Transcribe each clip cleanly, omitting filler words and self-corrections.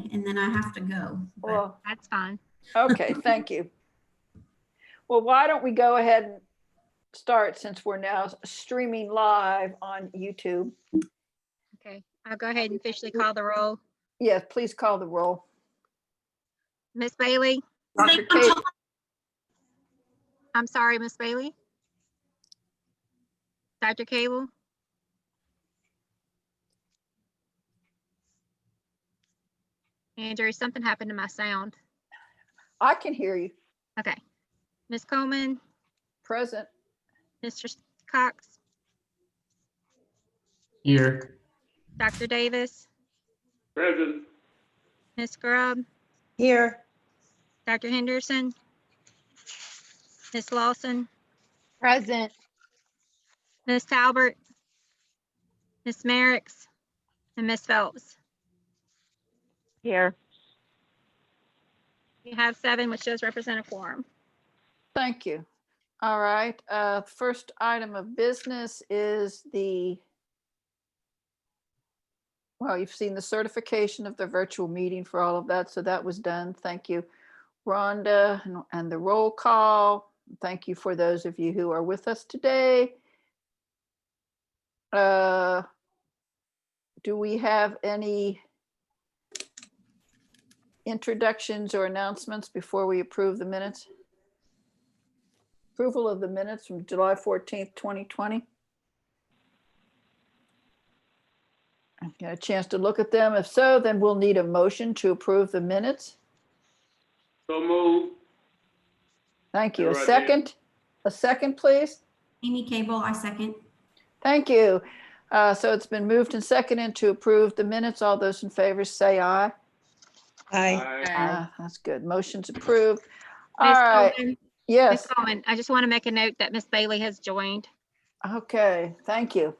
thing and then I have to go. But Well, That's fine. okay, thank you. Well, why don't we go ahead and start since we're now streaming live on YouTube. Okay, I'll go ahead and officially call the roll. Yes, please call the roll. Miss Bailey? Dr. Kate, I'm sorry, Miss Bailey? Dr. Cable? Andrew, something happened to my sound. I can hear you. Okay. Miss Coleman? Present. Mr. Cox? Here. Dr. Davis? Present. Miss Grubb? Here. Dr. Henderson? Miss Lawson? Present. Miss Talbert? Miss Merricks? And Miss Phelps? Here. You have 7, which does represent a quorum. Thank you. All right. First item of business is well, you've seen the certification of the virtual meeting for all of that. So that was done. Thank you, Rhonda, and the roll call. Thank you for those of you who are with us today. Do we have any introductions or announcements before we approve the minutes? Approval of the minutes from July 14th, 2020. Get a chance to look at them. If so, then we'll need a motion to approve the minutes. So move. Thank you. A Right there. second? A second, please? Amy Cable, I second. Thank you. So it's been moved and seconded to approve the minutes. All those in favor say aye. Aye. That's good. Motion's approved. All Miss right. Coleman, Miss Yes. Coleman, I just want to make a note that Miss Bailey has joined. Okay. Thank you.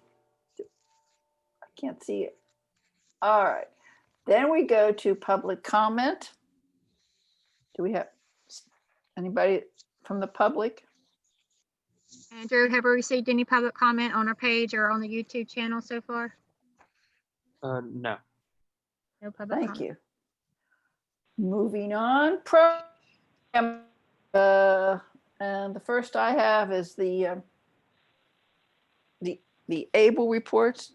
I can't see it. All right. Then we go to public comment. Do we have anybody from the public? Andrew, have we received any public comment on our page or on the YouTube channel so far? No. No public Thank comment. you. Moving on, program. And the first I have is the ABLE reports.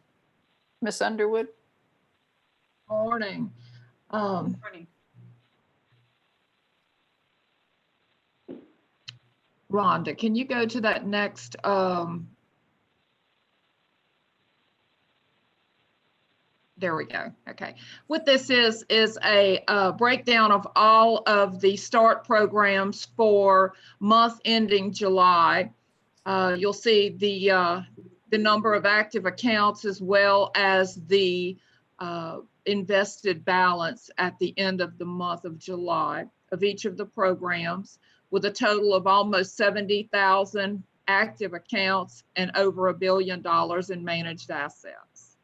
Miss Underwood. Morning. Rhonda, can you go to that next? There we go. Okay. What this is a breakdown of all of the START programs for month ending July. You'll see the number of active accounts as well as the invested balance at the end of the month of July of each of the programs, with a total of almost 70,000 active accounts and over $1 billion in managed assets.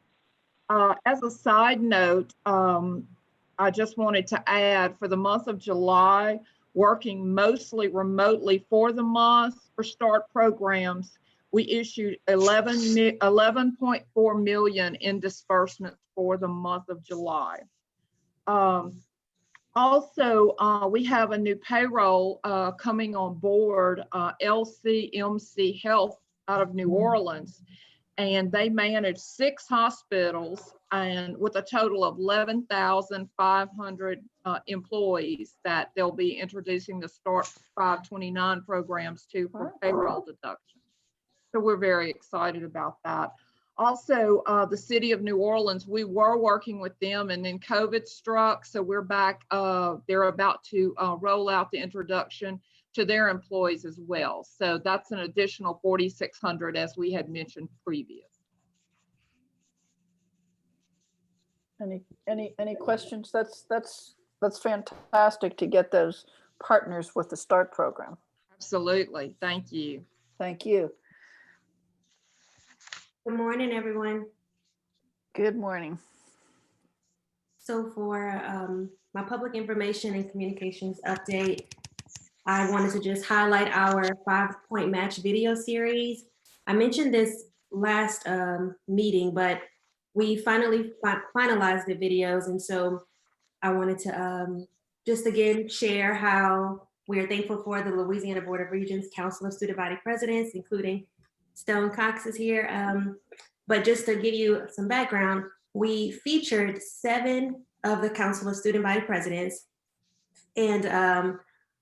As a side note, I just wanted to add, for the month of July, working mostly remotely for the month for START programs, we issued 11.4 million in disbursements for the month of July. Also, we have a new payroll coming on board, LCMC Health out of New Orleans, and they manage 6 hospitals and with a total of 11,500 employees that they'll be introducing the START 529 programs to for payroll deduction. So we're very excited about that. Also, the city of New Orleans, we were working with them and then COVID struck. So we're back, they're about to roll out the introduction to their employees as well. So that's an additional 4,600 as we had mentioned previous. Any questions? That's fantastic to get those partners with the START program. Absolutely. Thank you. Thank you. Good morning, everyone. Good morning. So for my public information and communications update, I wanted to just highlight our 5-point match video series. I mentioned this last meeting, but we finally finalized the videos. And so I wanted to just again share how we are thankful for the Louisiana Board of Regents Council of Student Body Presidents, including Stone Cox is here. But just to give you some background, we featured 7 of the Council of Student Body Presidents, and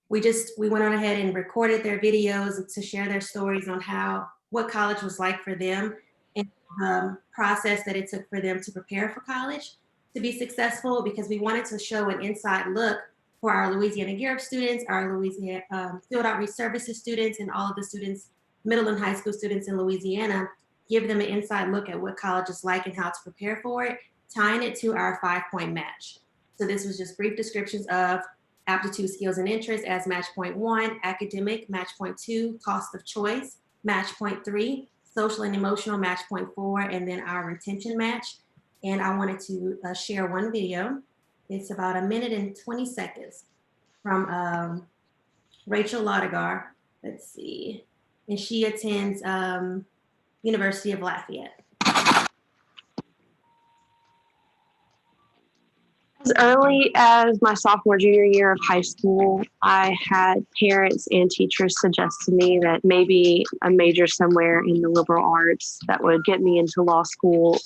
we went on ahead and recorded their videos to share their stories on what college was like for them, and process that it took for them to prepare for college to be successful, because we wanted to show an inside look for our Louisiana Gear Up students, our Louisiana Field Outreach Services students, and all of the students, middle and high school students in Louisiana, give them an inside look at what college is like and how to prepare for it, tying it to our 5-point match. So this was just brief descriptions of aptitude, skills, and interests as match point 1, academic, match point 2, cost of choice, match point 3, social and emotional, match point 4, and then our retention match. And I wanted to share one video. It's about 1 minute and 20 seconds from Rachel Laudigar. Let's see. And she attends University of Lafayette. As early as my sophomore, junior year of high school, I had parents and teachers suggest to me that maybe a major somewhere in the liberal arts that would get me into law school.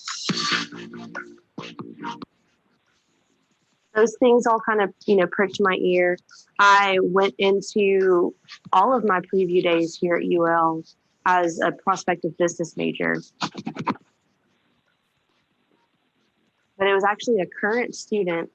Those things all kind of, pricked my ear. I went into all of my preview days here at UL as a prospective business major. But it was actually a current student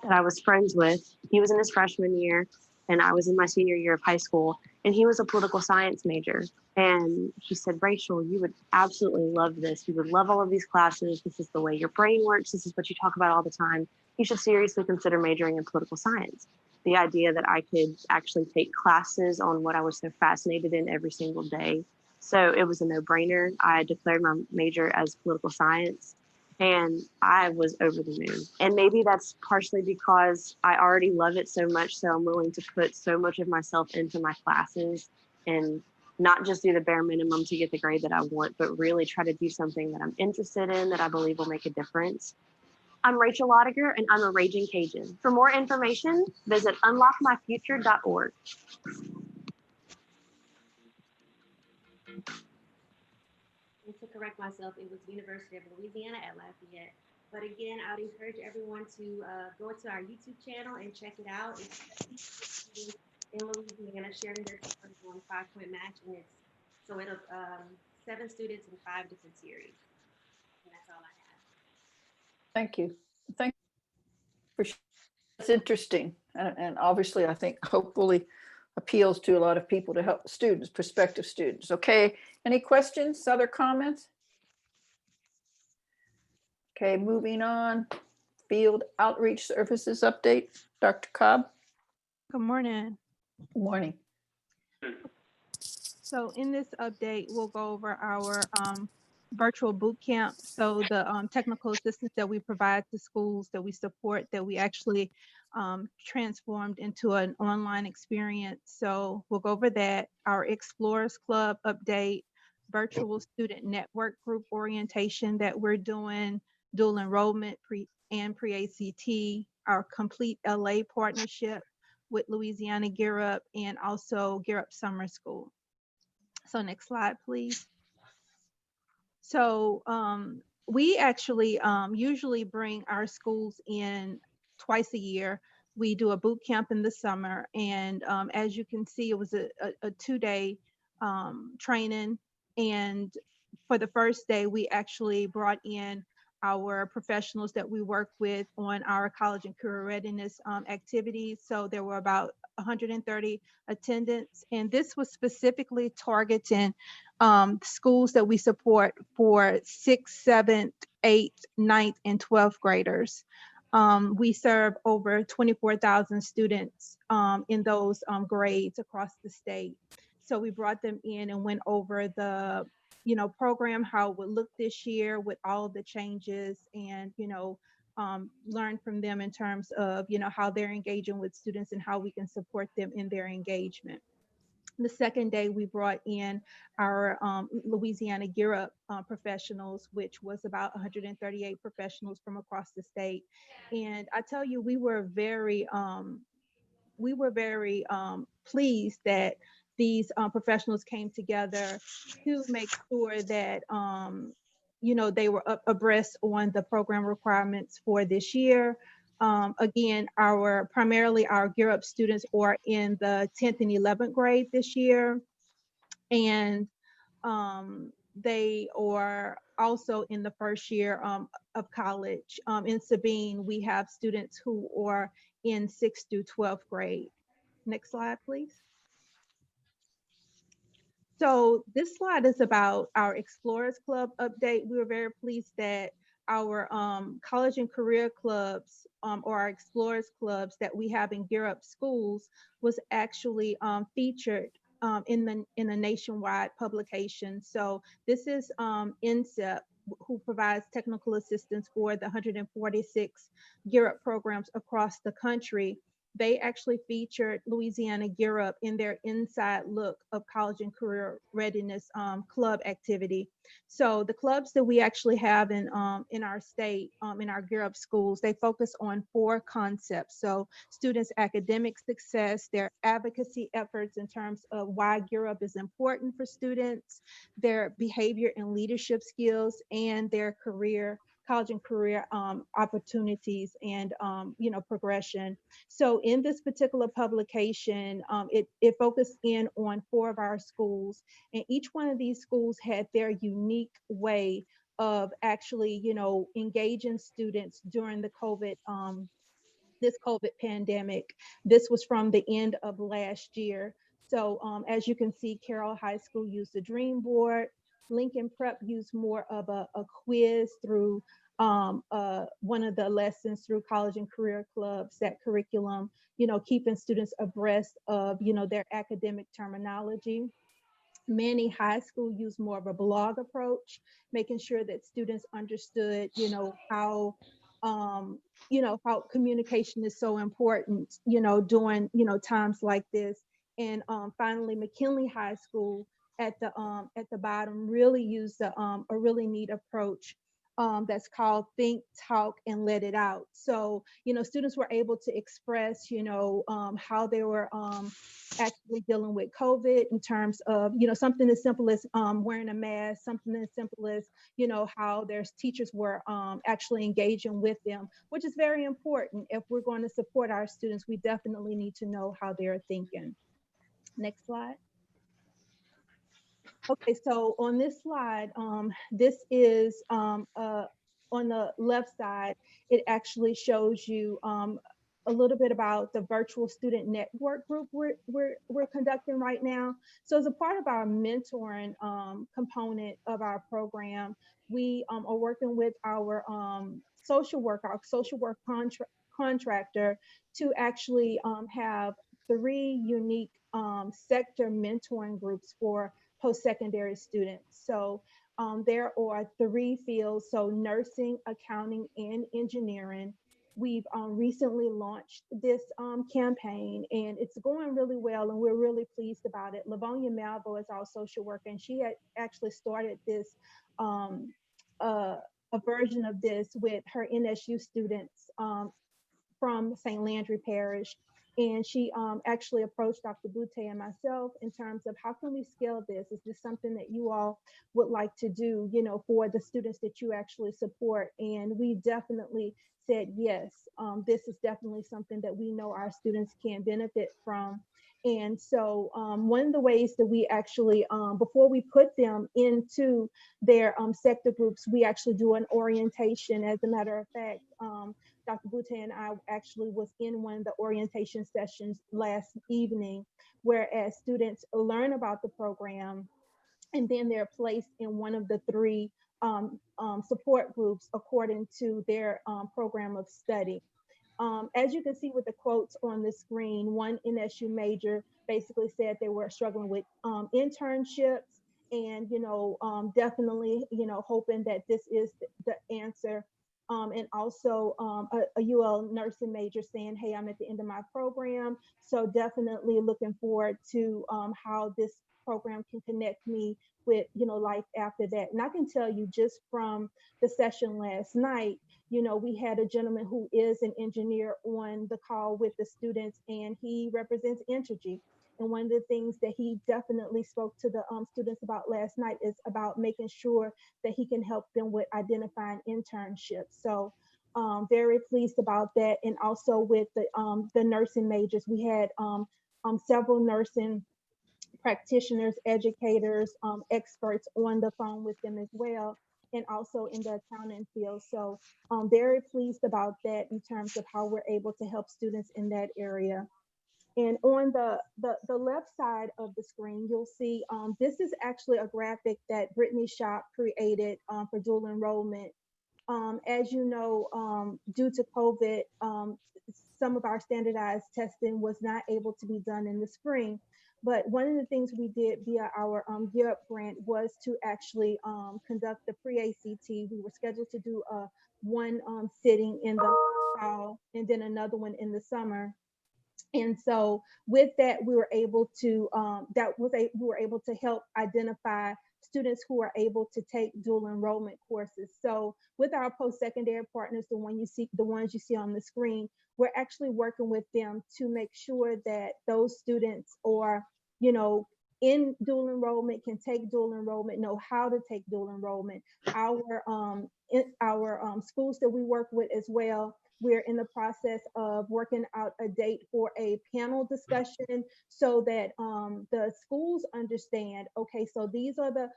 that I was friends with. He was in his freshman year and I was in my senior year of high school, and he was a political science major. And he said, Rachel, you would absolutely love this. You would love all of these classes. This is the way your brain works. This is what you talk about all the time. You should seriously consider majoring in political science. The idea that I could actually take classes on what I was so fascinated in every single day. So it was a no-brainer. I declared my major as political science. And I was over the moon. And maybe that's partially because I already love it so much, so I'm willing to put so much of myself into my classes and not just do the bare minimum to get the grade that I want, but really try to do something that I'm interested in, that I believe will make a difference. I'm Rachel Laudigar, and I'm a Raging Cajun. For more information, visit unlockmyfuture.org. And to correct myself, it was University of Louisiana at Lafayette. But again, I would encourage everyone to go to our YouTube channel and check it out. It's in Louisiana sharing their stories on 5-point match, and it'll 7 students in 5 different series. And that's all I have. Thank you. Thank you for that's interesting. And obviously, I think hopefully appeals to a lot of people to help students, prospective students. Okay, any questions, other comments? Okay, moving on. Field Outreach Services update. Dr. Cobb. Good morning. Good morning. So in this update, we'll go over our virtual boot camp. So the technical assistance that we provide to schools that we support, that we actually transformed into an online experience. So we'll go over that. Our Explorers Club update, virtual student network group orientation that we're doing, dual enrollment pre-ACT, our Complete LA partnership with Louisiana Gear Up, and also Gear Up Summer School. So next slide, please. So we actually usually bring our schools in twice a year. We do a boot camp in the summer, and as you can see, it was a 2-day training. And for the first day, we actually brought in our professionals that we work with on our college and career readiness activities. So there were about 130 attendants, and this was specifically targeting schools that we support for 6th, 7th, 8th, 9th, and 12th graders. We serve over 24,000 students in those grades across the state. So we brought them in and went over the program, how it would look this year with all of the changes, and learn from them in terms of how they're engaging with students and how we can support them in their engagement. The second day, we brought in our Louisiana Gear Up professionals, which was about 138 professionals from across the state. And I tell you, we were very pleased that these professionals came together to make sure that they were abreast on the program requirements for this year. Again, primarily our Gear Up students are in the 10th and 11th grade this year, and they are also in the first year of college. In Sabine, we have students who are in 6th through 12th grade. Next slide, please. So this slide is about our Explorers Club update. We were very pleased that our college and career clubs or our Explorers Clubs that we have in Gear Up schools was actually featured in a nationwide publication. So this is INTE, who provides technical assistance for the 146 Gear Up programs across the country. They actually featured Louisiana Gear Up in their Inside Look of College and Career Readiness Club activity. So the clubs that we actually have in our state, in our Gear Up schools, they focus on 4 concepts. So students' academic success, their advocacy efforts in terms of why Gear Up is important for students, their behavior and leadership skills, and their college and career opportunities and progression. So in this particular publication, it focused in on 4 of our schools, and each one of these schools had their unique way of actually, engaging students during the this COVID pandemic. This was from the end of last year. So as you can see, Carroll High School used the Dream Board. Lincoln Prep used more of a quiz through one of the lessons through College and Career Clubs, that curriculum, keeping students abreast of, their academic terminology. Manny High School used more of a blog approach, making sure that students understood, how communication is so important, during, times like this. And finally, McKinley High School at the bottom really used a really neat approach that's called Think, Talk, and Let It Out. So, students were able to express, how they were actually dealing with COVID in terms of, something as simple as wearing a mask, something as simple as, how their teachers were actually engaging with them, which is very important. If we're going to support our students, we definitely need to know how they're thinking. Next slide. Okay, so on this slide, this is on the left side, it actually shows you a little bit about the virtual student network group we're conducting right now. So as a part of our mentoring component of our program, we are working with our social work contractor to actually have 3 unique sector mentoring groups for post-secondary students. So there are 3 fields, so nursing, accounting, and engineering. We've recently launched this campaign, and it's going really well, and we're really pleased about it. Livonia Malvo is our social worker, and she had actually started this a version of this with her NSU students from St. Landry Parish. And she actually approached Dr. Butte and myself in terms of how can we scale this? Is this something that you all would like to do, for the students that you actually support? And we definitely said yes. This is definitely something that we know our students can benefit from. And so one of the ways that we actually, before we put them into their sector groups, we actually do an orientation. As a matter of fact, Dr. Butte and I actually was in one of the orientation sessions last evening, whereas students learn about the program, and then they're placed in one of the 3 support groups according to their program of study. As you can see with the quotes on the screen, one NSU major basically said they were struggling with internships, and definitely hoping that this is the answer and also a UL nursing major saying, hey, I'm at the end of my program. So definitely looking forward to how this program can connect me with, life after that. And I can tell you just from the session last night, we had a gentleman who is an engineer on the call with the students, and he represents Entergy. And one of the things that he definitely spoke to the students about last night is about making sure that he can help them with identifying internships. So very pleased about that. And also with the nursing majors, we had several nursing practitioners, educators, experts on the phone with them as well, and also in the accounting field. So I'm very pleased about that in terms of how we're able to help students in that area. And on the left side of the screen, you'll see this is actually a graphic that Brittany Shop created for dual enrollment. As you know, due to COVID, some of our standardized testing was not able to be done in the spring. But one of the things we did via our Gear Up grant was to actually conduct the pre-ACT. We were scheduled to do one sitting in the fall and then another one in the summer. And so with that, we were able to we were able to help identify students who are able to take dual enrollment courses. So with our post-secondary partners, the ones you see on the screen, we're actually working with them to make sure that those students are, in dual enrollment, can take dual enrollment, know how to take dual enrollment. Our schools that we work with as well, we're in the process of working out a date for a panel discussion so that the schools understand, okay, so these are the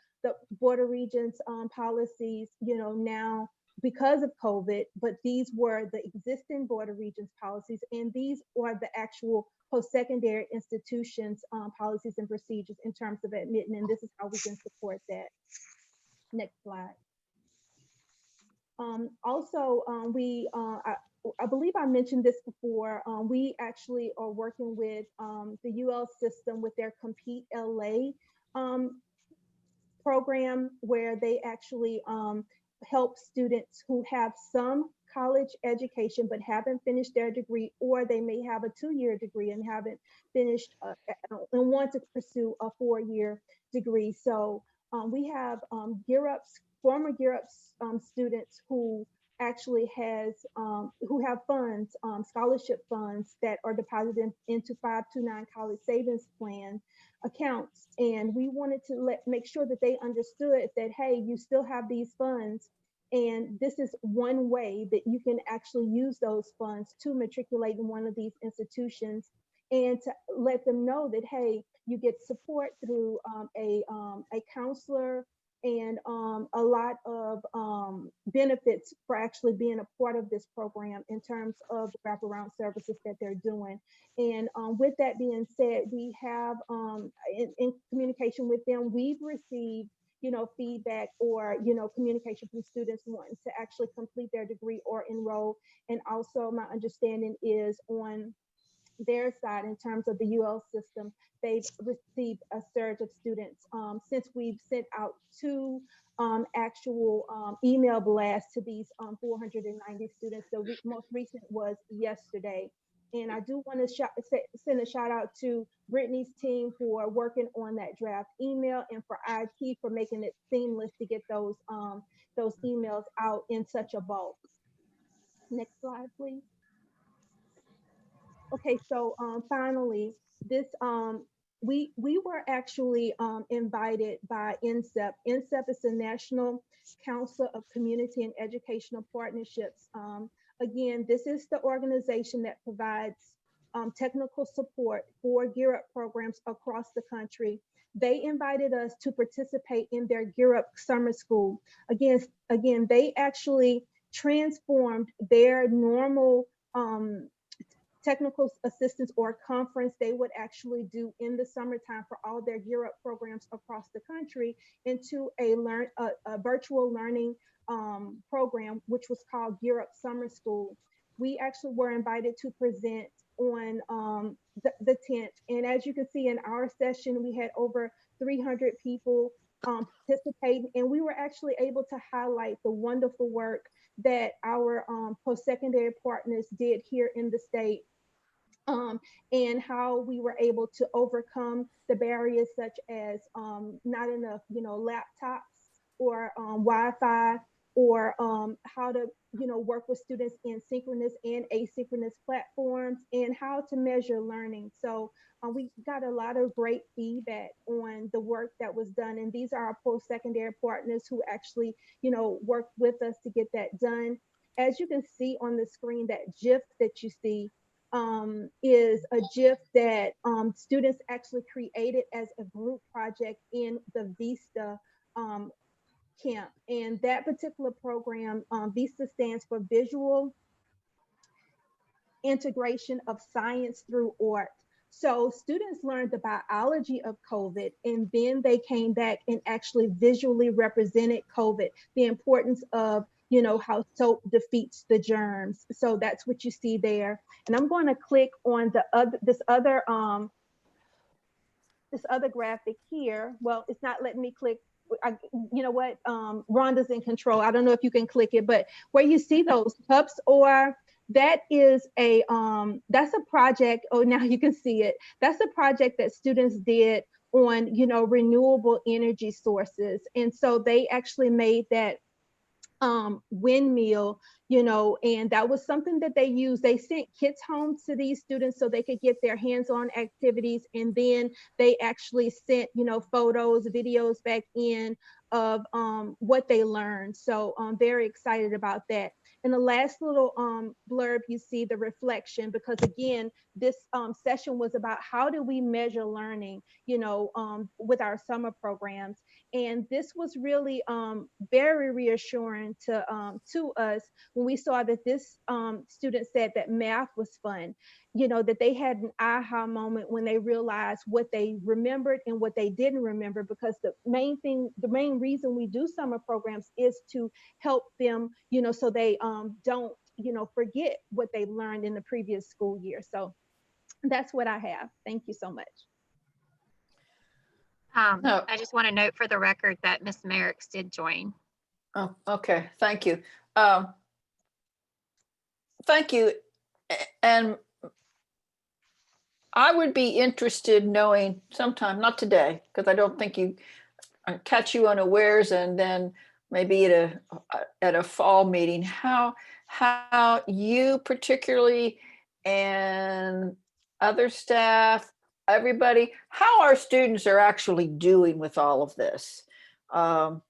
Board of Regents policies, now because of COVID, but these were the existing Board of Regents policies, and these are the actual post-secondary institutions policies and procedures in terms of admitting, and this is how we can support that. Next slide. Also, I believe I mentioned this before. We actually are working with the UL system with their Compete LA program, where they actually help students who have some college education but haven't finished their degree, or they may have a 2-year degree and haven't finished and want to pursue a 4-year degree. So we have former Gear Up students who actually who have funds, scholarship funds that are deposited into 529 college savings plan accounts. And we wanted to make sure that they understood that, hey, you still have these funds, and this is one way that you can actually use those funds to matriculate in one of these institutions, and to let them know that, hey, you get support through a counselor, and a lot of benefits for actually being a part of this program in terms of the wraparound services that they're doing. And with that being said, we have in communication with them, we've received feedback or communication from students wanting to actually complete their degree or enroll. And also my understanding is on their side, in terms of the UL system, they've received a surge of students since we've sent out 2 actual email blasts to these 490 students. The most recent was yesterday. And I do want to send a shout out to Brittany's team for working on that draft email, and for IT for making it seamless to get those emails out in such a bulk. Next slide, please. Okay, so finally, this we were actually invited by INSEP. INSEP is the National Council of Community and Educational Partnerships. Again, this is the organization that provides technical support for Gear Up programs across the country. They invited us to participate in their Gear Up Summer School. Again, they actually transformed their normal technical assistance or conference they would actually do in the summertime for all their Gear Up programs across the country into a virtual learning program, which was called Gear Up Summer School. We actually were invited to present on the 10th. And as you can see in our session, we had over 300 people participating, and we were actually able to highlight the wonderful work that our post-secondary partners did here in the state, and how we were able to overcome the barriers such as not enough, laptops or Wi-Fi, or how to, work with students in synchronous and asynchronous platforms, and how to measure learning. So we got a lot of great feedback on the work that was done. And these are our post-secondary partners who actually, worked with us to get that done. As you can see on the screen, that GIF that you see is a GIF that students actually created as a group project in the VISTA camp. And that particular program, VISTA stands for Visual Integration of Science Through Art. So students learned the biology of COVID, and then they came back and actually visually represented COVID, the importance of, how soap defeats the germs. So that's what you see there. And I'm going to click on this other graphic here. Well, it's not letting me click. You know what? Rhonda's in control. I don't know if you can click it, but where you see those cups, or that is that's a project. Oh, now you can see it. That's a project that students did on, renewable energy sources. And so they actually made that windmill, and that was something that they used. They sent kits home to these students so they could get their hands-on activities, and then they actually sent, photos, videos back in of what they learned. So I'm very excited about that. In the last little blurb, you see the reflection, because again, this session was about how do we measure learning, with our summer programs. And this was really very reassuring to us when we saw that this student said that math was fun, that they had an aha moment when they realized what they remembered and what they didn't remember, because the main reason we do summer programs is to help them, so they don't, forget what they've learned in the previous school year. So that's what I have. Thank you so much. No. I just want to note for the record that Ms. Merrick's did join. Oh, okay. Thank you. Thank you. And I would be interested knowing sometime, not today, because I don't think I catch you unawares, and then maybe at a fall meeting, how you particularly and other staff, everybody, how our students are actually doing with all of this COVID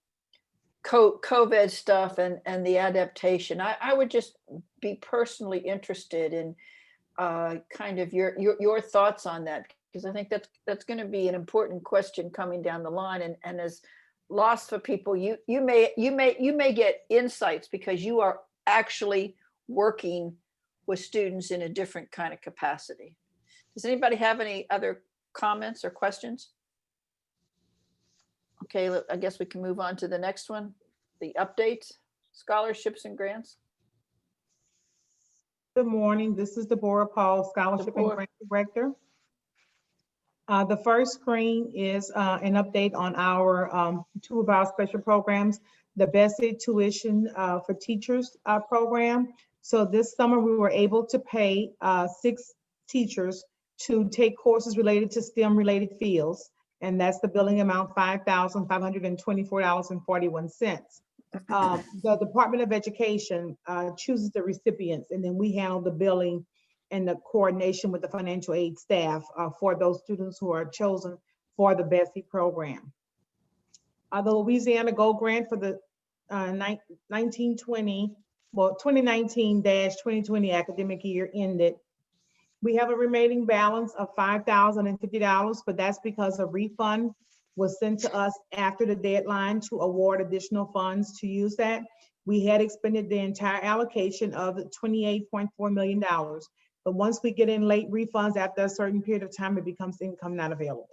stuff and the adaptation. I would just be personally interested in kind of your thoughts on that, because I think that's going to be an important question coming down the line. And as LOSFA people, you may get insights because you are actually working with students in a different kind of capacity. Does anybody have any other comments or questions? Okay, I guess we can move on to the next one, the updates, scholarships and grants. Good morning. This is Deborah Paul, Scholarship and Grant Director. The first screen is an update on our two of our special programs, the BESID Tuition for Teachers program. So this summer we were able to pay 6 teachers to take courses related to STEM related fields. And that's the billing amount $5,524.41. The Department of Education chooses the recipients, and then we handle the billing and the coordination with the financial aid staff for those students who are chosen for the BESID program. The Louisiana Gold Grant for the 2019-2020 academic year ended. We have a remaining balance of $5,050, but that's because a refund was sent to us after the deadline to award additional funds to use that. We had expended the entire allocation of $28.4 million. But once we get in late refunds after a certain period of time, it becomes income not available.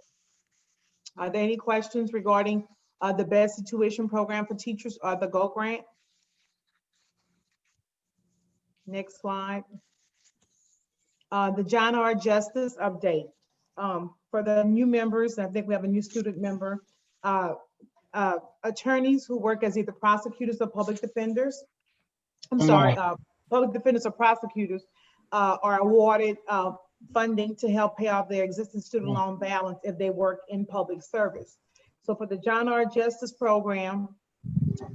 Are there any questions regarding the BESID tuition program for teachers or the GO grant? Next slide. The John R. Justice update. For the new members, I think we have a new student member. attorneys who work as either prosecutors or public defenders. I'm sorry, public defenders or prosecutors are awarded funding to help pay off their existing student loan balance if they work in public service. So for the John R. Justice Program,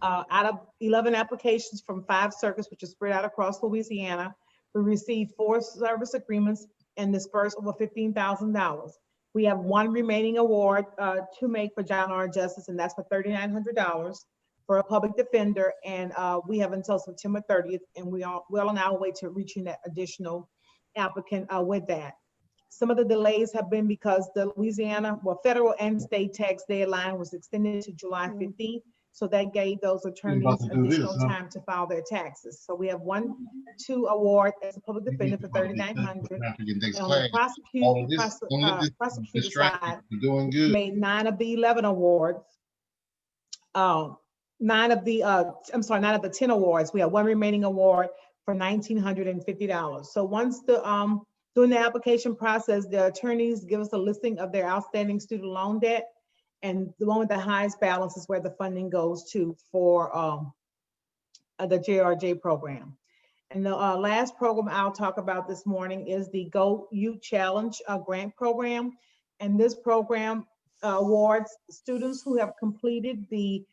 out of 11 applications from 5 circuits, which is spread out across Louisiana, we received 4 service agreements and dispersed over $15,000. We have 1 remaining award to make for John R. Justice, and that's for $3,900 for a public defender. And we have until September 30th, and we are well on our way to reaching that additional applicant with that. Some of the delays have been because the Louisiana, well, federal and state tax deadline was extended to July 15th. So that gave those attorneys additional time to file their taxes. So we have 1 award as a public defender for $3,900. On the prosecutor side, made 9 of the 11 awards. 9 of the 10 awards. We have 1 remaining award for $1,950. So once the during the application process, the attorneys give us a listing of their outstanding student loan debt, and the one with the highest balance is where the funding goes to for the JRJ program. And the last program I'll talk about this morning is the Go Youth Challenge grant program. And this program awards students who have completed the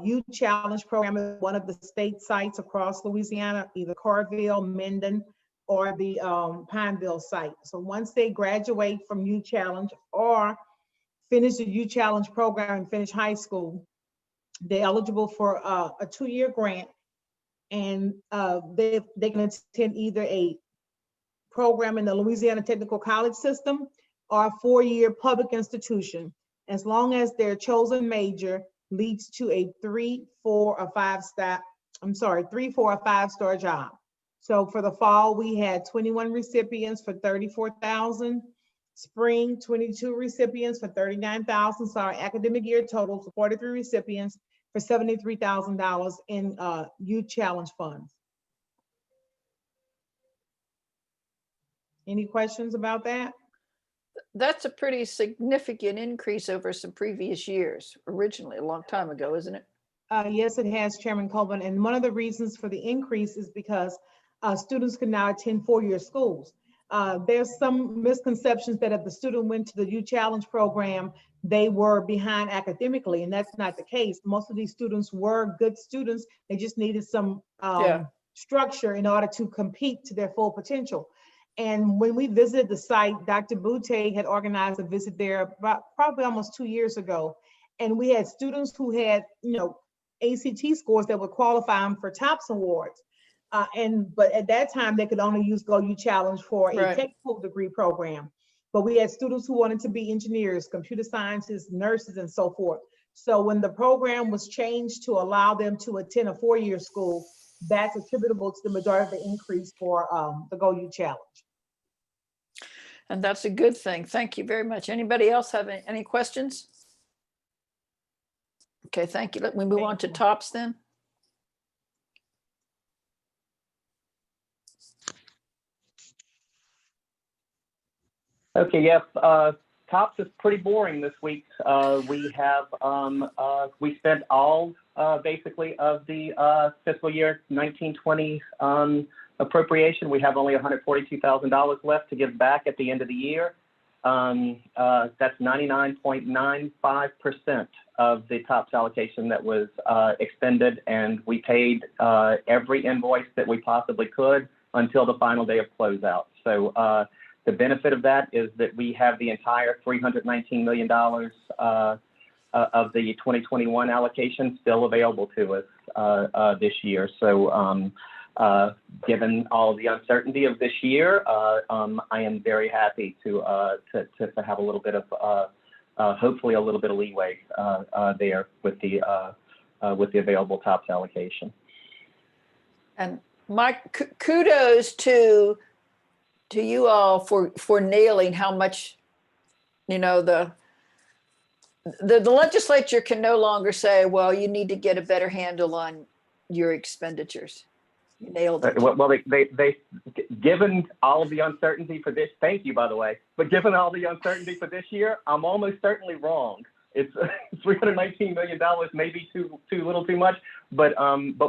Youth Challenge program at one of the state sites across Louisiana, either Coralville, Minden, or the Pineville site. So once they graduate from Youth Challenge or finish the Youth Challenge program and finish high school, they're eligible for a 2-year grant, and they can attend either a program in the Louisiana Technical College system or a 4-year public institution, as long as their chosen major leads to a 3, 4, or 5-star job. So for the fall, we had 21 recipients for $34,000. Spring, 22 recipients for $39,000. So our academic year totals 43 recipients for $73,000 in Youth Challenge funds. Any questions about that? That's a pretty significant increase over some previous years, originally a long time ago, isn't it? Yes, it has, Chairman Colvin. And one of the reasons for the increase is because students can now attend 4-year schools. There's some misconceptions that if the student went to the Youth Challenge program, they were behind academically, and that's not the case. Most of these students were good students. They just needed some structure in order to compete to their full potential. And when we visited the site, Dr. Boutte had organized a visit there probably almost 2 years ago. And we had students who had, ACT scores that would qualify them for TOPS awards. But at that time, they could only use Go Youth Challenge for a technical degree program. But we had students who wanted to be engineers, computer scientists, nurses, and so forth. So when the program was changed to allow them to attend a 4-year school, that's attributable to the majority of the increase for the Go Youth Challenge. And that's a good thing. Thank you very much. Anybody else have any questions? Okay, thank you. Let me move on to TOPS then. Okay, yes, TOPS is pretty boring this week. We spent all basically of the fiscal year 1920 appropriation. We have only $142,000 left to give back at the end of the year. That's 99.95% of the TOPS allocation that was expended, and we paid every invoice that we possibly could until the final day of closeout. So the benefit of that is that we have the entire $319 million of the 2021 allocation still available to us this year. So given all the uncertainty of this year, I am very happy to have a little bit of, hopefully a little bit of leeway there with the available TOPS allocation. And Mike, kudos to you all for nailing how much, the legislature can no longer say, well, you need to get a better handle on your expenditures. You nailed it. Well, they given all of the uncertainty for this, thank you, by the way, but given all the uncertainty for this year, I'm almost certainly wrong. it's $319 million, maybe too little, too much, but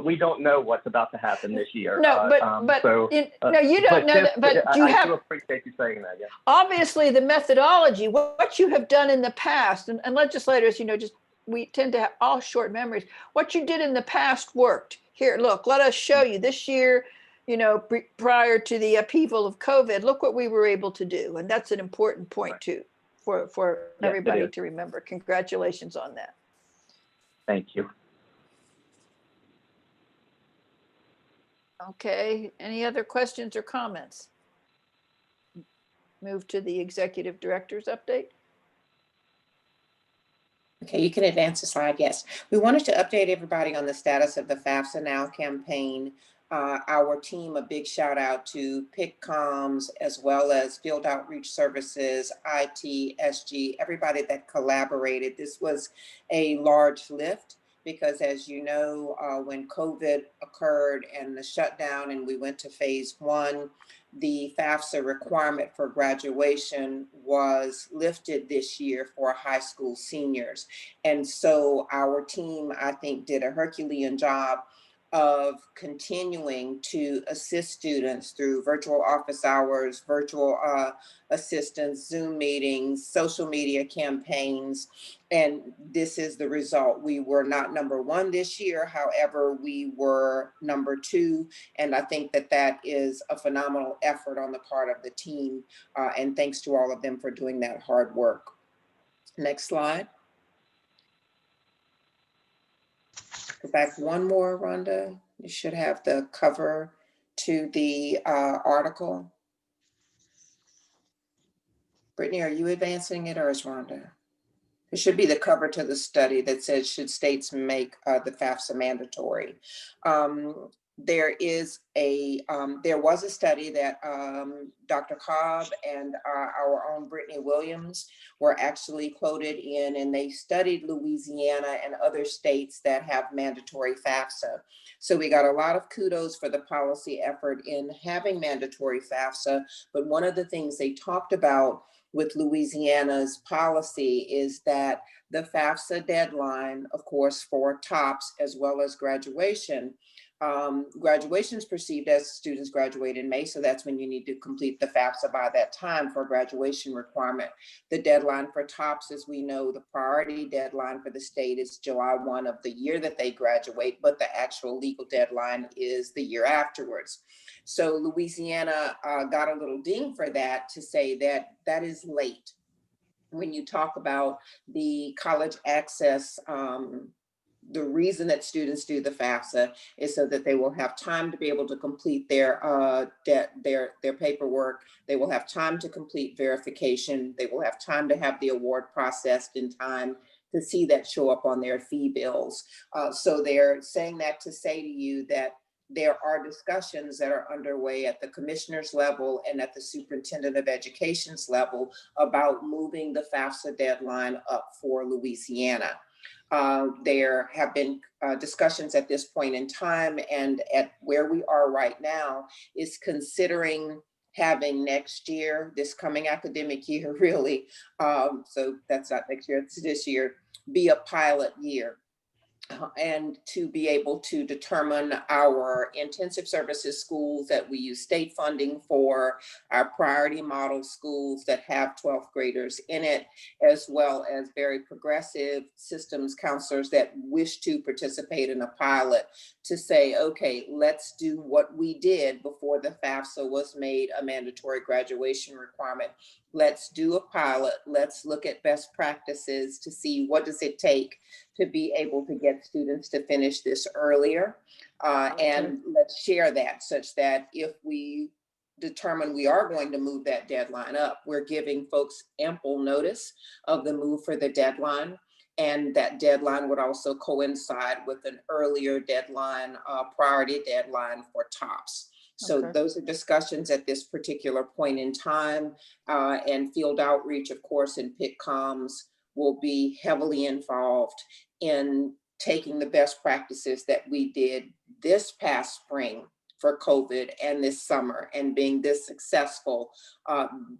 we don't know what's about to happen this year. No, no, you don't know that, but you I have. do appreciate you saying that. Yeah. Obviously, the methodology, what you have done in the past, and legislators, we tend to have all short memories. What you did in the past worked. Here, look, let us show you this year, prior to the upheaval of COVID, look what we were able to do. And that's an important point too, for Yes, everybody to remember. Congratulations on that. Thank you. Okay, any other questions or comments? Move to the executive director's update. Okay, you can advance the slide, yes. We wanted to update everybody on the status of the FAFSA Now campaign. Our team, a big shout out to PICCOMS, as well as Field Outreach Services, IT, SG, everybody that collaborated. This was a large lift because, as you know, when COVID occurred and the shutdown and we went to phase 1, the FAFSA requirement for graduation was lifted this year for high school seniors. And so our team, I think, did a Herculean job of continuing to assist students through virtual office hours, virtual assistance, Zoom meetings, social media campaigns. And this is the result. We were not number 1 this year. However, we were number 2. And I think that is a phenomenal effort on the part of the team. And thanks to all of them for doing that hard work. Next slide. Go back one more, Rhonda. You should have the cover to the article. Brittany, are you advancing it or is Rhonda? It should be the cover to the study that says, should states make the FAFSA mandatory? There was a study that Dr. Cobb and our own Brittany Williams were actually quoted in, and they studied Louisiana and other states that have mandatory FAFSA. So we got a lot of kudos for the policy effort in having mandatory FAFSA, but one of the things they talked about with Louisiana's policy is that the FAFSA deadline, of course, for TOPS as well as graduation, graduation is perceived as students graduate in May, so that's when you need to complete the FAFSA by that time for graduation requirement. The deadline for TOPS, as we know, the priority deadline for the state is July 1 of the year that they graduate, but the actual legal deadline is the year afterwards. So Louisiana got a little ding for that, to say that that is late. When you talk about the college access, the reason that students do the FAFSA is so that they will have time to be able to complete their paperwork. They will have time to complete verification. They will have time to have the award processed in time to see that show up on their fee bills. So they're saying that to say to you that there are discussions that are underway at the commissioner's level and at the superintendent of education's level about moving the FAFSA deadline up for Louisiana. There have been discussions at this point in time, and at where we are right now is considering having next year, this coming academic year really, so that's not next year, it's this year, be a pilot year. And to be able to determine our intensive services schools that we use state funding for, our priority model schools that have 12th graders in it, as well as very progressive systems counselors that wish to participate in a pilot, to say, okay, let's do what we did before the FAFSA was made a mandatory graduation requirement. Let's do a pilot. Let's look at best practices to see what does it take to be able to get students to finish this earlier. And let's share that, such that if we determine we are going to move that deadline up, we're giving folks ample notice of the move for the deadline. And that deadline would also coincide with an earlier deadline, priority deadline for TOPS. So those are discussions at this particular point in time. And field outreach, of course, and PICCOMS will be heavily involved in taking the best practices that we did this past spring for COVID and this summer, and being this successful.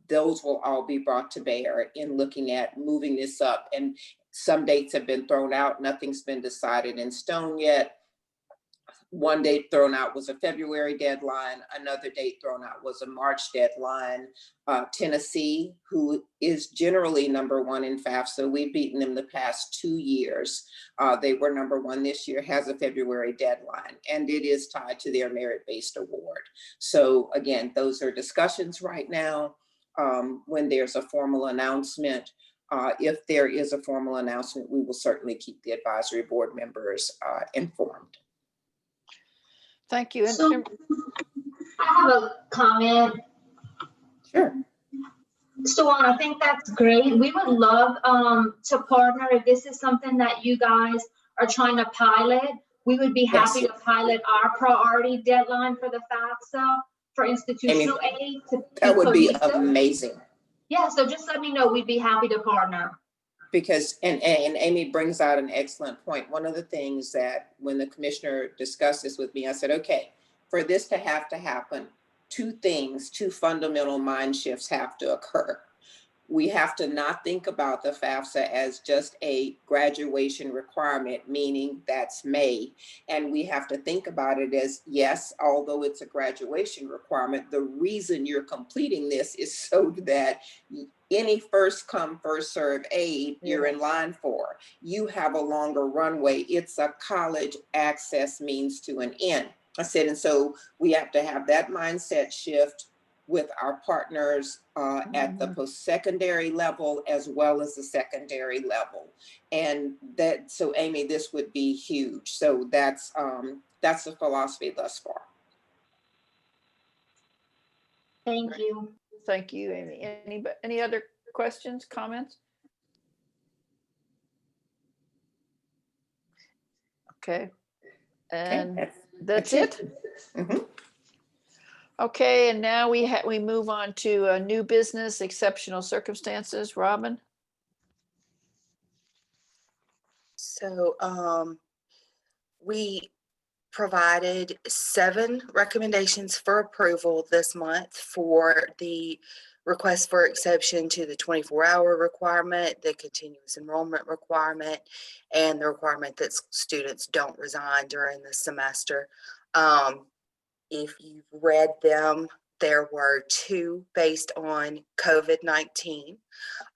Those will all be brought to bear in looking at moving this up. And Some dates have been thrown out. Nothing's been decided in stone yet. One date thrown out was a February deadline. Another date thrown out was a March deadline. Tennessee, who is generally #1 in FAFSA, we've beaten them the past 2 years. They were #1 this year, has a February deadline, and it is tied to their merit-based award. So again, those are discussions right now. When there's a formal announcement, if there is a formal announcement, we will certainly keep the advisory board members informed. Thank you. So, I have a comment. Sure. So I think that's great. We would love to partner. If this is something that you guys are trying to pilot, we would be happy to pilot our priority deadline for the FAFSA for institutional aid. That would be amazing. Yeah, so just let me know. We'd be happy to partner. Because, and Amy brings out an excellent point. One of the things that when the commissioner discussed this with me, I said, okay, for this to happen, two fundamental mind shifts have to occur. We have to not think about the FAFSA as just a graduation requirement, meaning that's May. And we have to think about it as, yes, although it's a graduation requirement, the reason you're completing this is so that any first come, first serve aid you're in line for. You have a longer runway. It's a college access means to an end. I said, and so we have to have that mindset shift with our partners at the post-secondary level as well as the secondary level. And that, so Amy, this would be huge. So that's the philosophy thus far. Thank you. Thank you, Amy. Any other questions, comments? Okay. And that's it. Mm-hmm. Okay, and now we move on to new business, exceptional circumstances. Robin? So we provided 7 recommendations for approval this month for the request for exception to the 24-hour requirement, the continuous enrollment requirement, and the requirement that students don't resign during the semester. If you've read them, there were 2 based on COVID-19.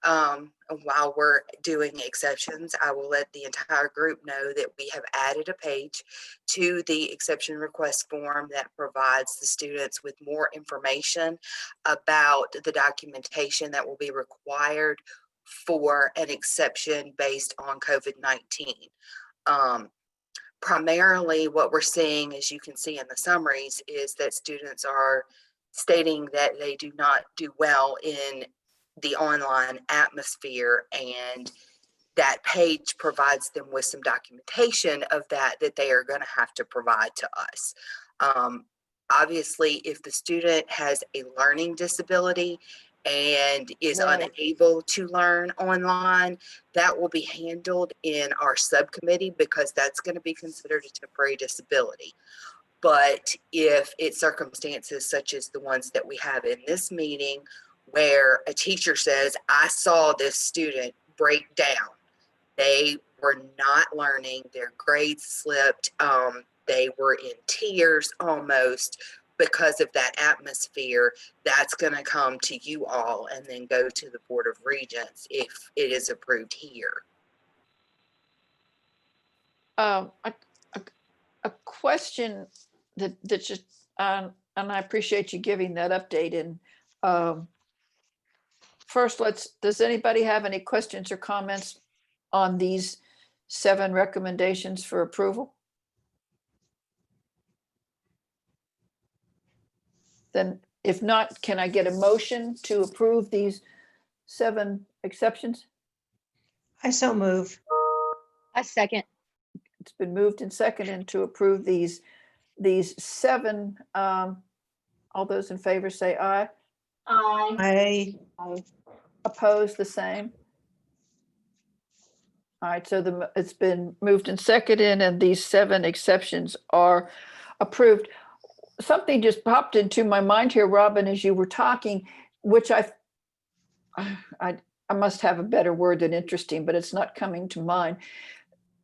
While we're doing exceptions, I will let the entire group know that we have added a page to the exception request form that provides the students with more information about the documentation that will be required for an exception based on COVID-19. Primarily what we're seeing, as you can see in the summaries, is that students are stating that they do not do well in the online atmosphere, and that page provides them with some documentation of that they are going to have to provide to us. Obviously, if the student has a learning disability and is unable to learn online, that will be handled in our subcommittee because that's going to be considered a temporary disability. But if it's circumstances such as the ones that we have in this meeting, where a teacher says, I saw this student break down, they were not learning, their grades slipped, they were in tears almost, because of that atmosphere, that's going to come to you all and then go to the Board of Regents if it is approved here. A question that just, and I appreciate you giving that update. And first, does anybody have any questions or comments on these 7 recommendations for approval? Then if not, can I get a motion to approve these 7 exceptions? I so move. I second. It's been moved and seconded to approve these 7. All those in favor say aye. Aye. Opposed, the same. All right, so it's been moved and seconded, and these 7 exceptions are approved. Something just popped into my mind here, Robin, as you were talking, which I must have a better word than interesting, but it's not coming to mind.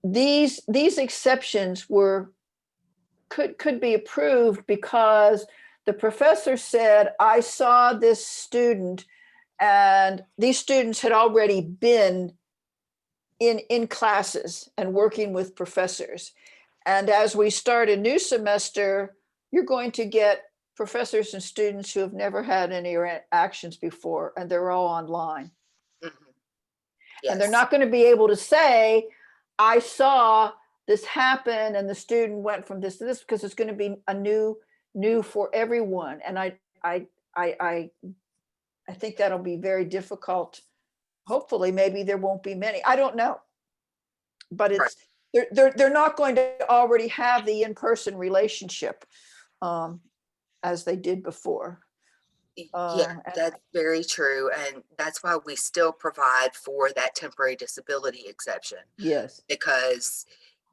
These exceptions could be approved because the professor said, I saw this student, and these students had already been in classes and working with professors. And as we start a new semester, you're going to get professors and students who have never had any interactions before, and they're all online. Yes. And they're not going to be able to say, I saw this happen and the student went from this to this, because it's going to be a new for everyone. And I think that'll be very difficult. Hopefully, maybe there won't be many. I don't know. But it's they're not going to already have the in-person relationship as they did before. Yeah, that's very true. And that's why we still provide for that temporary disability exception. Yes. Because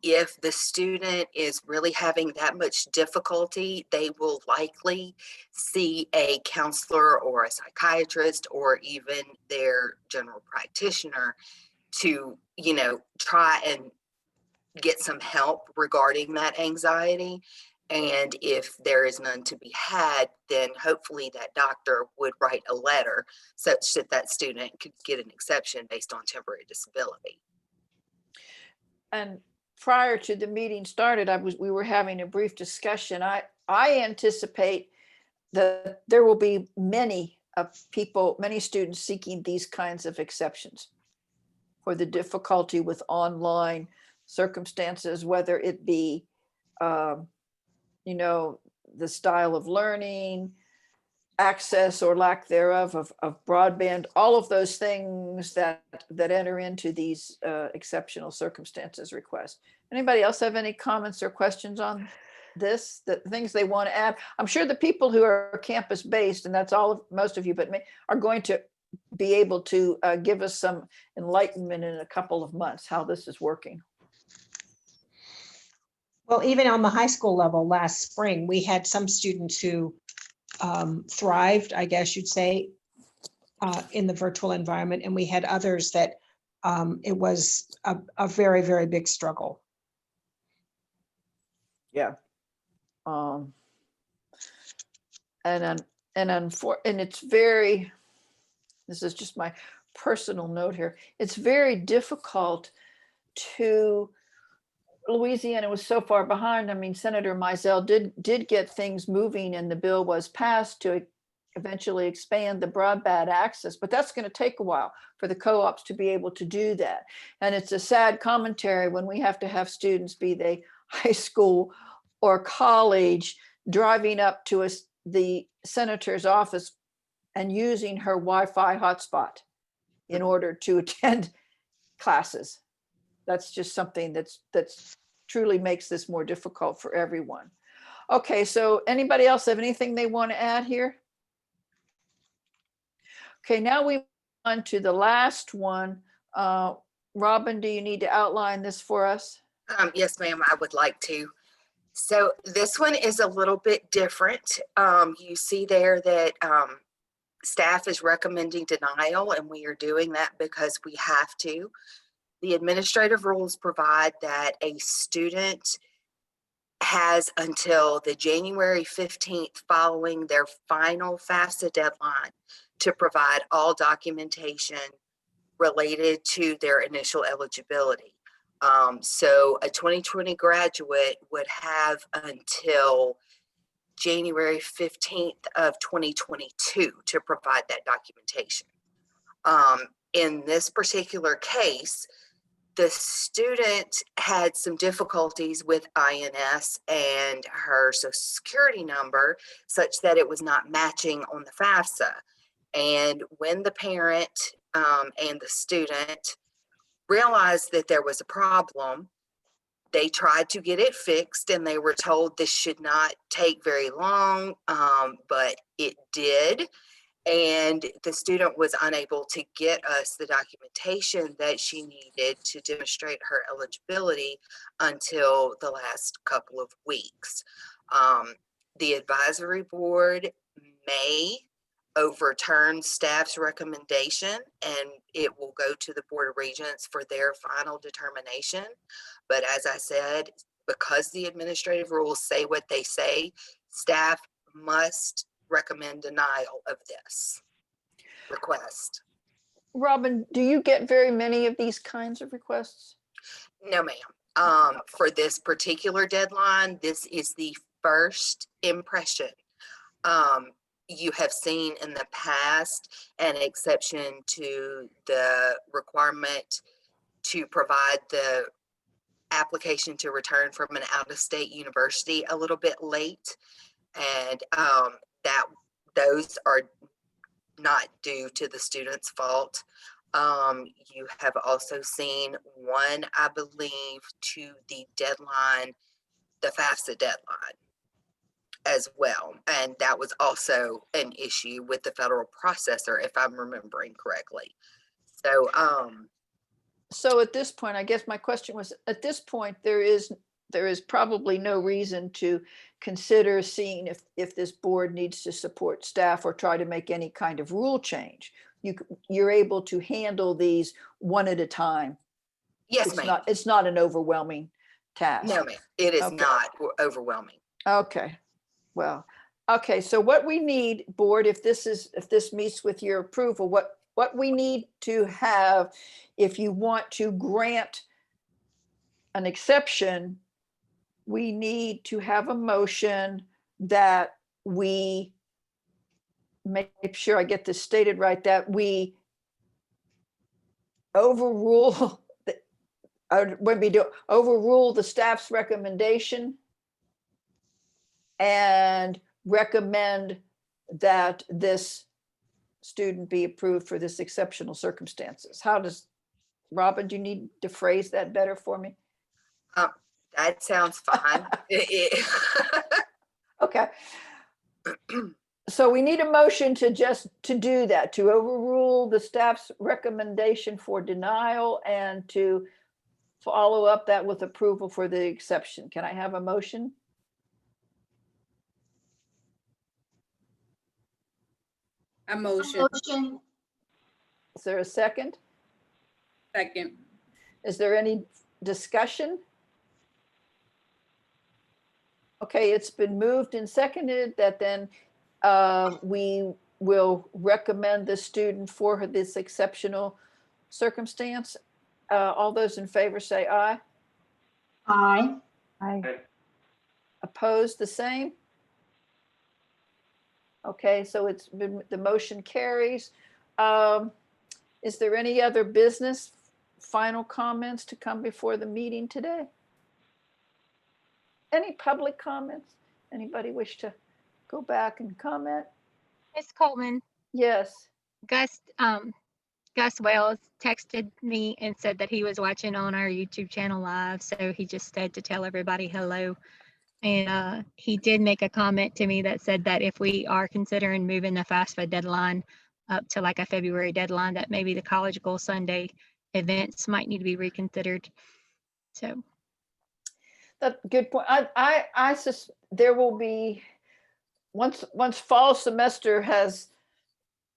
if the student is really having that much difficulty, they will likely see a counselor or a psychiatrist or even their general practitioner to, try and get some help regarding that anxiety. And if there is none to be had, then hopefully that doctor would write a letter such that that student could get an exception based on temporary disability. And prior to the meeting started, we were having a brief discussion. I anticipate that there will be many students seeking these kinds of exceptions for the difficulty with online circumstances, whether it be the style of learning, access or lack thereof of broadband, all of those things that enter into these exceptional circumstances requests. Anybody else have any comments or questions on this, the things they want to add? I'm sure the people who are campus based, and that's most of you but me, are going to be able to give us some enlightenment in a couple of months how this is working. Well, even on the high school level last spring, we had some students who thrived, I guess you'd say, in the virtual environment. And we had others that it was a very, very big struggle. Yeah. And it's very, this is just my personal note here, it's very difficult to, Louisiana was so far behind. I mean, Senator Mizell did get things moving, and the bill was passed to eventually expand the broadband access, but that's going to take a while for the co-ops to be able to do that. And it's a sad commentary when we have to have students, be they high school or college, driving up to the senator's office and using her Wi-Fi hotspot in order to attend classes. That's just something that's truly makes this more difficult for everyone. Okay, so anybody else have anything they want to add here? Okay, now we move on to the last one. Robin, do you need to outline this for us? Yes, ma'am, I would like to. So this one is a little bit different. You see there that staff is recommending denial, and we are doing that because we have to. The administrative rules provide that a student has until the January 15th following their final FAFSA deadline to provide all documentation related to their initial eligibility. So a 2020 graduate would have until January 15th of 2022 to provide that documentation. In this particular case, the student had some difficulties with INS and her Social Security number such that it was not matching on the FAFSA. And when the parent and the student realized that there was a problem, they tried to get it fixed, and they were told this should not take very long, but it did. And the student was unable to get us the documentation that she needed to demonstrate her eligibility until the last couple of weeks. The advisory board may overturn staff's recommendation and it will go to the Board of Regents for their final determination. But as I said, because the administrative rules say what they say, staff must recommend denial of this request. Robin, do you get very many of these kinds of requests? No, ma'am. For this particular deadline, this is the first impression. You have seen in the past an exception to the requirement to provide the application to return from an out-of-state university a little bit late. And those are not due to the student's fault. You have also seen one, I believe, to the deadline, the FAFSA deadline as well. And that was also an issue with the federal processor, if I'm remembering correctly. So at this point, I guess my question was, at this point, there is probably no reason to consider seeing if this board needs to support staff or try to make any kind of rule change. You're able to handle these one at a time. Yes, ma'am. It's not an overwhelming task. No, ma'am. It is Okay. not overwhelming. Okay. Well, okay. So what we need, board, if this meets with your approval, what we need to have, if you want to grant an exception, we need to have a motion that we make sure I get this stated right, that we overrule overrule the staff's recommendation and recommend that this student be approved for this exceptional circumstances. How does, Robin, do you need to phrase that better for me? That sounds fine. Okay. So we need a motion to do that, to overrule the staff's recommendation for denial and to follow up that with approval for the exception. Can I have a motion? A motion. Is there a second? Second. Is there any discussion? Okay, it's been moved and seconded that then we will recommend the student for this exceptional circumstance. All those in favor say aye. Aye. Aye. Opposed, the same? Okay, so it's been, the motion carries. Is there any other business, final comments to come before the meeting today? Any public comments? Anybody wish to go back and comment? Ms. Coleman, Yes. Gus Wells texted me and said that he was watching on our YouTube channel live. So he just said to tell everybody hello. And he did make a comment to me that said that if we are considering moving the FAFSA deadline up to like a February deadline, that maybe the College Goal Sunday events might need to be reconsidered. So. That's a good point. There will be, once fall semester has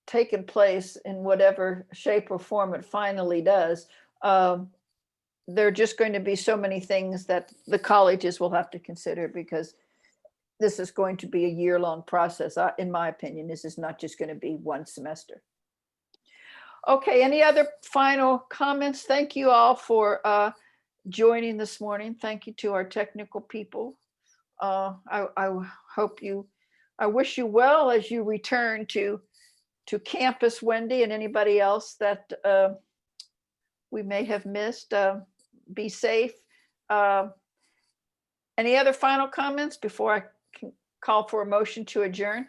taken place in whatever shape or form it finally does, there are just going to be so many things that the colleges will have to consider, because this is going to be a year-long process. In my opinion, this is not just going to be one semester. Okay, any other final comments? Thank you all for joining this morning. Thank you to our technical people. I wish you well as you return to campus, Wendy, and anybody else that we may have missed. Be safe. Any other final comments before I can call for a motion to adjourn?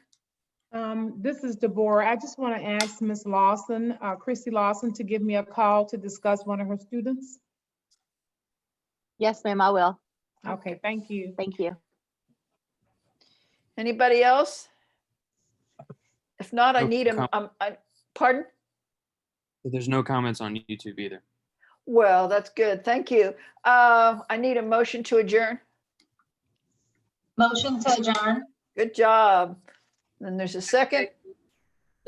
This is Deborah. I just want to ask Ms. Lawson, Christy Lawson, to give me a call to discuss one of her students. Yes, ma'am, I will. Okay, thank you. Thank you. Anybody else? If not, I No need pardon? There's no comments on YouTube either. Well, that's good. Thank you. I need a motion to adjourn. Motion to adjourn. Good job. And there's a second.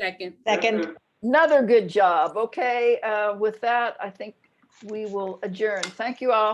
Second. Second. Another good job. Okay, with that, I think we will adjourn. Thank you all.